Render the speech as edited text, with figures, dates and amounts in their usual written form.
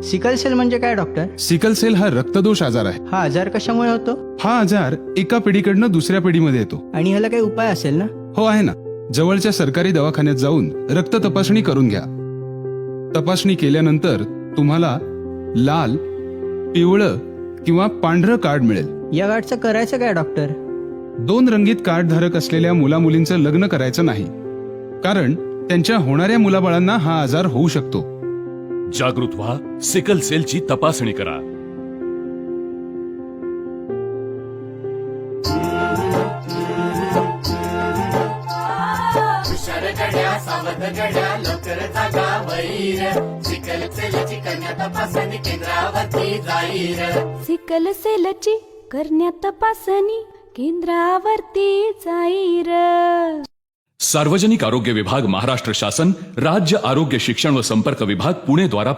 Sickle sale म्हणजे काय doctor? Sickle sale हा रक्तदोष आजार आहे. हा आजार कशामुळे होतो? हा आजार एका पिढीकडनं दुसऱ्या पिढीमध्ये येतो. आणि ह्याला काही उपाय असेल ना? हो आहे ना. जवळच्या सरकारी दवाखान्यात जाऊन रक्त तपासणी करून घ्या. तपासणी केल्यानंतर तुम्हाला लाल, पिवळं किंवा पांढरं कार्ड मिळेल. या कार्डचं करायचं काय डॉक्टर? 2 रंगीत कार्ड धारक असलेल्या मुलामुलींचं लग्न करायचं नाही, कारण त्यांच्या होणाऱ्या मुलाबाळांना हा आजार होऊ शकतो. जागृत व्हा, सिकल सेलची तपासणी करा. हुशार गड्या, सावध गड्या, लवकर जागा वैर. सिकल सेलची कन्या तपासणी केंद्रावरती जाईल. सिकल सेलची करण्यात तपासणी केंद्रावरती जाईल. सार्वजनिक आरोग्य विभाग, महाराष्ट्र शासन, राज्य आरोग्य शिक्षण व संपर्क विभाग, पुणे द्वारा